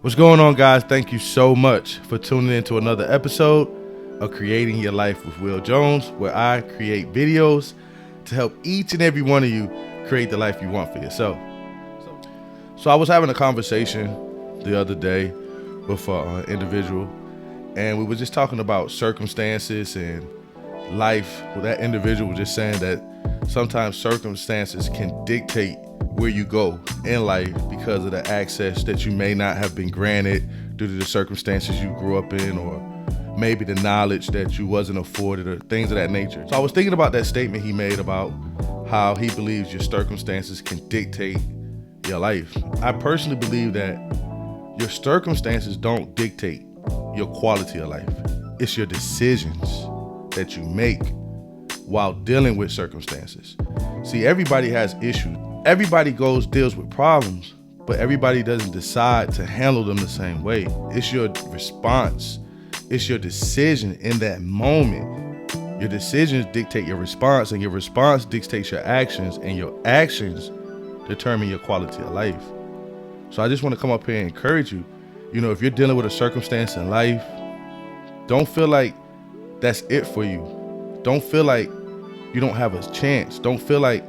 What's going on, guys? Thank you so much for tuning in to another episode of Creating Your Life with Will Jones, where I create videos to help each and every one of you create the life you want for yourself. So I was having a conversation the other day with an individual, and we were just talking about circumstances and life. Well, that individual was just saying that sometimes circumstances can dictate where you go in life because of the access that you may not have been granted due to the circumstances you grew up in, or maybe the knowledge that you wasn't afforded, or things of that nature. So I was thinking about that statement he made about how he believes your circumstances can dictate your life. I personally believe that your circumstances don't dictate your quality of life. It's your decisions that you make while dealing with circumstances. See, everybody has issues. Everybody deals with problems, but everybody doesn't decide to handle them the same way. It's your response. It's your decision in that moment. Your decisions dictate your response, and your response dictates your actions, and your actions determine your quality of life. So I just want to come up here and encourage you. You know, if you're dealing with a circumstance in life, don't feel like that's it for you. Don't feel like you don't have a chance. Don't feel like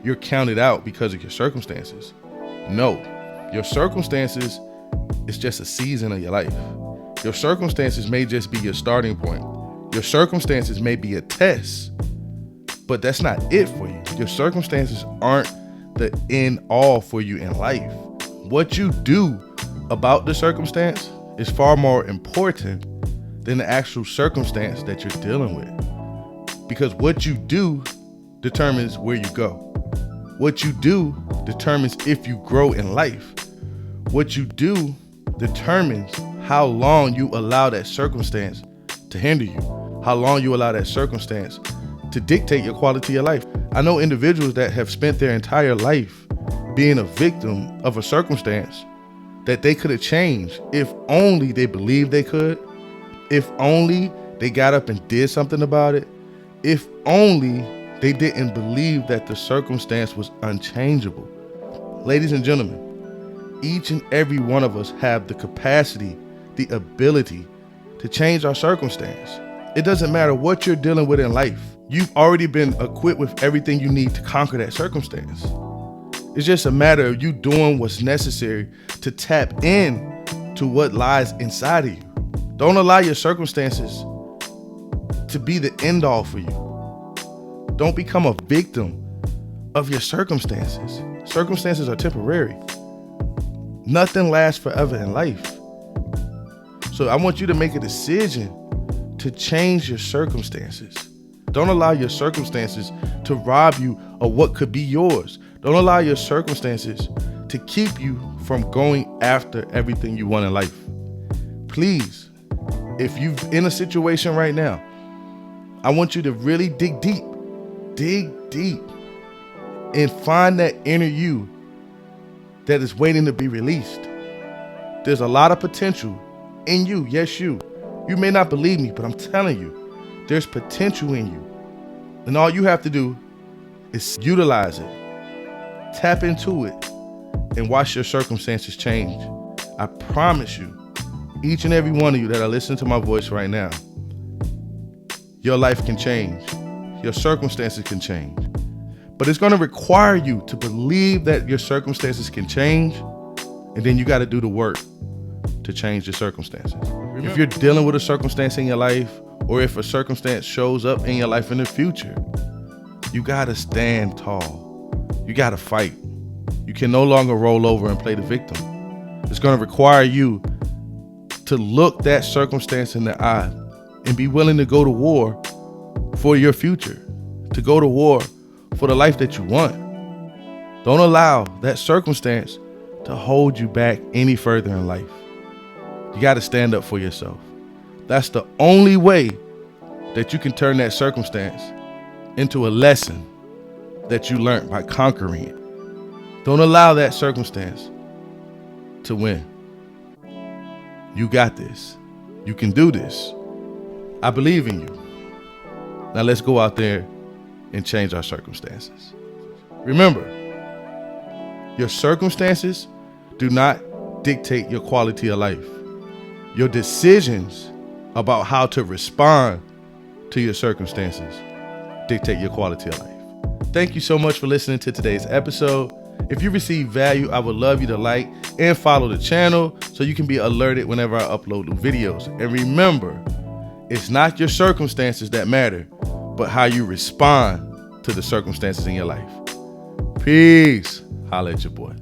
you're counted out because of your circumstances. No, your circumstances is just a season of your life. Your circumstances may just be your starting point. Your circumstances may be a test, but that's not it for you. Your circumstances aren't the end all for you in life. What you do about the circumstance is far more important than the actual circumstance that you're dealing with. Because what you do determines where you go. What you do determines if you grow in life. What you do determines how long you allow that circumstance to hinder you, how long you allow that circumstance to dictate your quality of life. I know individuals that have spent their entire life being a victim of a circumstance that they could have changed if only they believed they could, if only they got up and did something about it, if only they didn't believe that the circumstance was unchangeable. Ladies and gentlemen, each and every one of us have the capacity, the ability to change our circumstance. It doesn't matter what you're dealing with in life. You've already been equipped with everything you need to conquer that circumstance. It's just a matter of you doing what's necessary to tap in to what lies inside of you. Don't allow your circumstances to be the end all for you. Don't become a victim of your circumstances. Circumstances are temporary. Nothing lasts forever in life. So I want you to make a decision to change your circumstances. Don't allow your circumstances to rob you of what could be yours. Don't allow your circumstances to keep you from going after everything you want in life. Please, if you're in a situation right now, I want you to really dig deep and find that inner you that is waiting to be released. There's a lot of potential in you. Yes, you may not believe me, but I'm telling you, there's potential in you. And all you have to do is utilize it, tap into it, and watch your circumstances change. I promise you, each and every one of you that are listening to my voice right now, your life can change. Your circumstances can change. But it's going to require you to believe that your circumstances can change, and then you got to do the work to change your circumstances. If you're dealing with a circumstance in your life, or if a circumstance shows up in your life in the future, you got to stand tall. You got to fight. You can no longer roll over and play the victim. It's going to require you to look that circumstance in the eye and be willing to go to war for your future, to go to war for the life that you want. Don't allow that circumstance to hold you back any further in life. You got to stand up for yourself. That's the only way that you can turn that circumstance into a lesson that you learned by conquering it. Don't allow that circumstance to win. You got this. You can do this. I believe in you. Now let's go out there and change our circumstances. Remember, your circumstances do not dictate your quality of life. Your decisions about how to respond to your circumstances dictate your quality of life. Thank you so much for listening to today's episode. If you receive value, I would love you to like and follow the channel so you can be alerted whenever I upload new videos. And remember, it's not your circumstances that matter, but how you respond to the circumstances in your life. Peace. Holla at your boy.